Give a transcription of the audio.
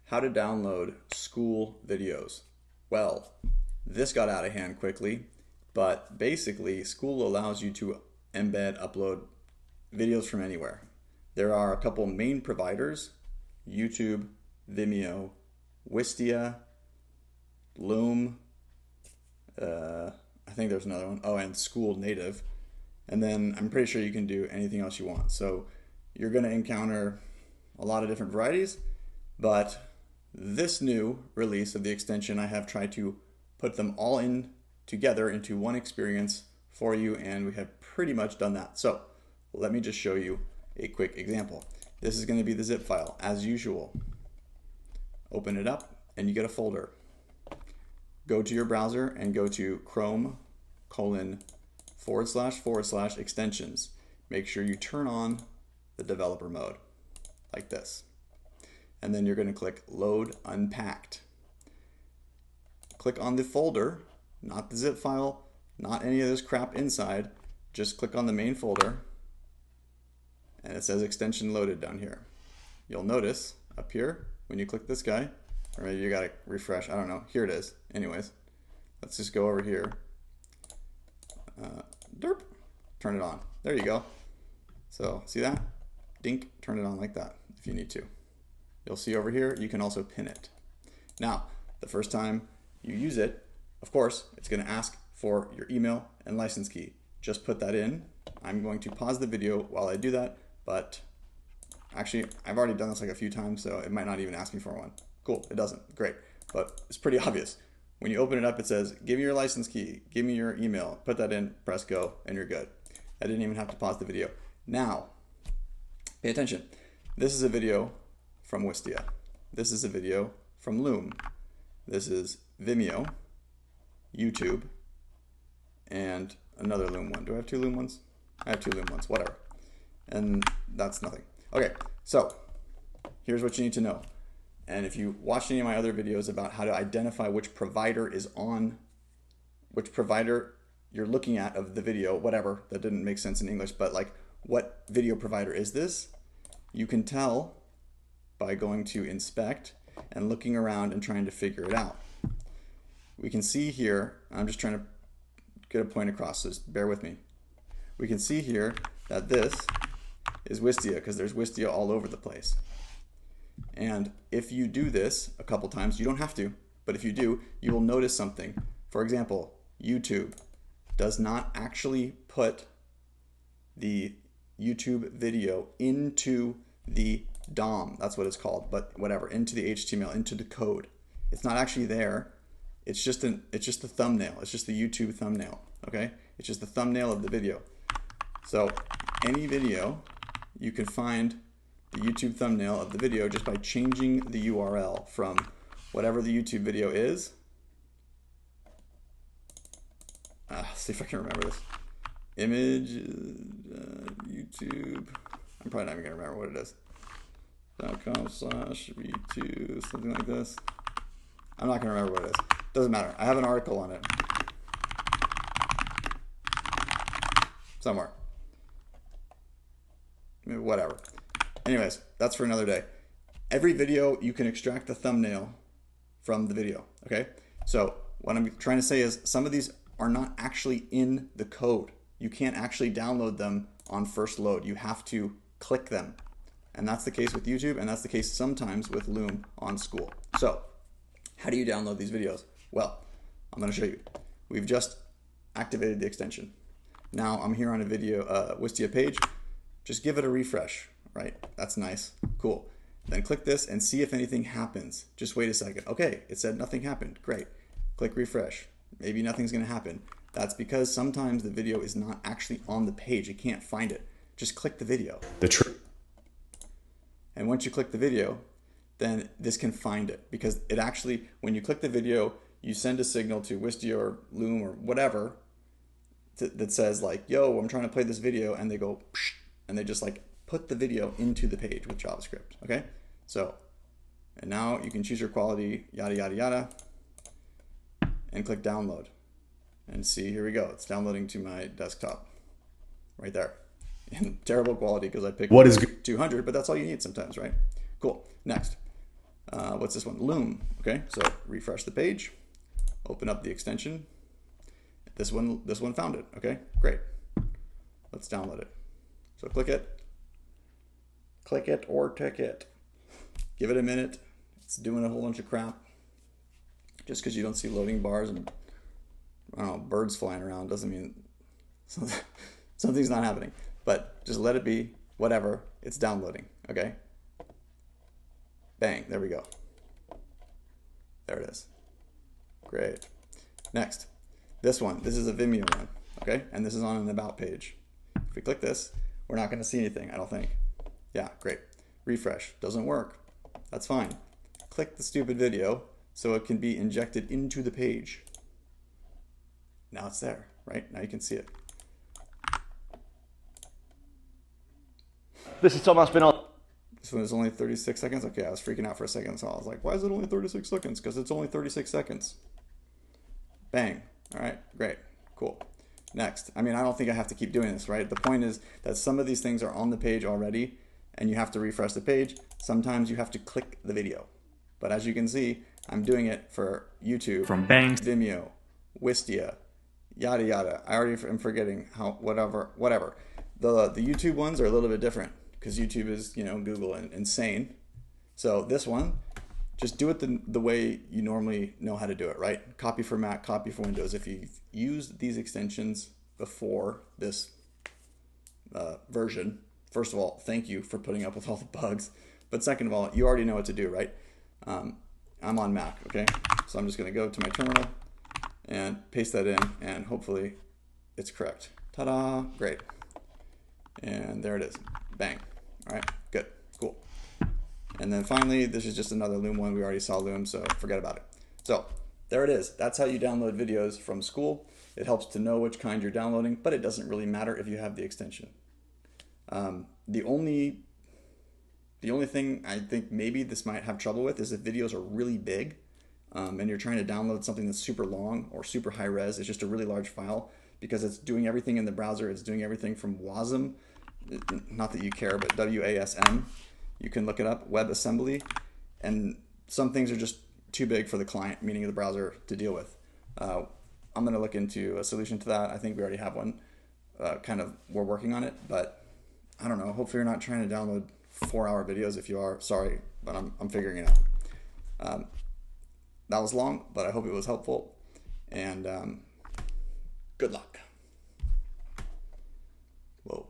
How to download Skool videos. Well, this got out of hand quickly, but basically Skool allows you to upload videos from anywhere. There are a couple main providers: YouTube, Vimeo, Wistia, Loom, I think there's another one. Oh, and Skool native. And then I'm pretty sure you can do anything else you want. So you're going to encounter a lot of different varieties, but this new release of the extension, I have tried to put them all in together into one experience for you, and we have pretty much done that. So let me just show you a quick example. This is going to be the zip file as usual. Open it up and you get a folder. Go to your browser and go to Chrome://extensions. Make sure you turn on the developer mode like this. And then you're going to click Load Unpacked. Click on the folder, not the zip file, not any of this crap inside. Just click on the main folder and it says extension loaded down here. You'll notice up here when you click this guy, or maybe you gotta refresh, I don't know, here it is. Anyways, let's just go over here. Derp, turn it on. There you go. So see that? Dink, turn it on like that if you need to. You'll see over here, you can also pin it. Now, the first time you use it, of course, it's gonna ask for your email and license key. Just put that in. I'm going to pause the video while I do that, but actually, I've already done this like a few times, so it might not even ask me for one. Cool, it doesn't, great. But it's pretty obvious. When you open it up, it says, give me your license key, give me your email, put that in, press go, and you're good. I didn't even have to pause the video. Now, pay attention. This is a video from Wistia. This is a video from Loom. This is Vimeo, YouTube, and another Loom one. Do I have two Loom ones? I have two Loom ones, whatever. And that's nothing. Okay, so here's what you need to know. And if you watch any of my other videos about how to identify which provider is on, which provider you're looking at of the video, whatever, that didn't make sense in English, but like what video provider is this? You can tell by going to inspect and looking around and trying to figure it out. We can see here, I'm just trying to get a point across, so just bear with me. We can see here that this is Wistia because there's Wistia all over the place. And if you do this a couple times, you don't have to, but if you do, you will notice something. For example, YouTube does not actually put the YouTube video into the DOM, that's what it's called, but whatever, into the HTML, into the code. It's not actually there. It's just the thumbnail. It's just the YouTube thumbnail, okay? It's just the thumbnail of the video. So any video, you can find the YouTube thumbnail of the video just by changing the URL from whatever the YouTube video is. See if I can remember this. Image, YouTube, I'm probably not even gonna remember what it is. .com/v2, something like this. I'm not gonna remember what it is. Doesn't matter. I have an article on it. Somewhere. Whatever. Anyways, that's for another day. Every video, you can extract the thumbnail from the video, okay? So what I'm trying to say is some of these are not actually in the code. You can't actually download them on first load. You have to click them. And that's the case with YouTube, and that's the case sometimes with Loom on Skool. So how do you download these videos? Well, I'm gonna show you. We've just activated the extension. Now I'm here on a video Wistia page. Just give it a refresh. Right, that's nice, cool. Then click this and see if anything happens. Just wait a second. Okay, it said nothing happened, great. Click refresh, maybe nothing's gonna happen. That's because sometimes the video is not actually on the page, it can't find it. Just click the video. And once you click the video, then this can find it, because it actually, when you click the video, you send a signal to Wistia or Loom or whatever that says like, yo, I'm trying to play this video, and they go, psh, and they just like put the video into the page with JavaScript, okay? So, and now you can choose your quality, yada, yada, yada, and click download. And see, here we go. It's downloading to my desktop, right there. In terrible quality because I picked 200, but that's all you need sometimes, right? Cool, next. what's this one? Loom. Okay, so refresh the page, open up the extension. This one found it. Okay, great. Let's download it. So click it or tick it. Give it a minute. It's doing a whole bunch of crap. Just because you don't see loading bars and I don't know, birds flying around doesn't mean something's not happening. But just let it be. Whatever. It's downloading. Okay. Bang. There we go. There it is. Great. Next. This one. This is a Vimeo one. Okay. And this is on an about page. If we click this, we're not going to see anything, I don't think. Yeah, great. Refresh. Doesn't work. That's fine. Click the stupid video so it can be injected into the page. Now it's there, right? Now you can see it. This is Thomas Spinall. This one is only 36 seconds. Okay, I was freaking out for a second, so I was like, why is it only 36 seconds? Because it's only 36 seconds. Bang. All right, great, cool. Next. I mean, I don't think I have to keep doing this, right? The point is that some of these things are on the page already, and you have to refresh the page. Sometimes you have to click the video. But as you can see, I'm doing it for YouTube, From Bang, Vimeo, Wistia, yada yada. I already am forgetting how whatever. The YouTube ones are a little bit different because YouTube is, you know, Google and insane. So this one, just do it the way you normally know how to do it, right? Copy for Mac, copy for Windows. If you've used these extensions before this version, first of all, thank you for putting up with all the bugs. But second of all, you already know what to do, right? I'm on Mac, okay? So I'm just gonna go to my terminal and paste that in, and hopefully it's correct. Ta-da, great. And there it is, bang. All right, good, cool. And then finally, this is just another Loom one. We already saw Loom, so forget about it. So there it is. That's how you download videos from Skool. It helps to know which kind you're downloading, but it doesn't really matter if you have the extension. The only thing I think maybe this might have trouble with is if videos are really big and you're trying to download something that's super long or super high res. It's just a really large file because it's doing everything in the browser. It's doing everything from WASM, not that you care, but WASM. You can look it up, WebAssembly, and some things are just too big for the client, meaning the browser, to deal with. I'm going to look into a solution to that. I think we already have one. We're working on it, but I don't know. Hopefully you're not trying to download 4-hour videos. If you are, sorry, but I'm figuring it out. That was long, but I hope it was helpful, and good luck. Whoa.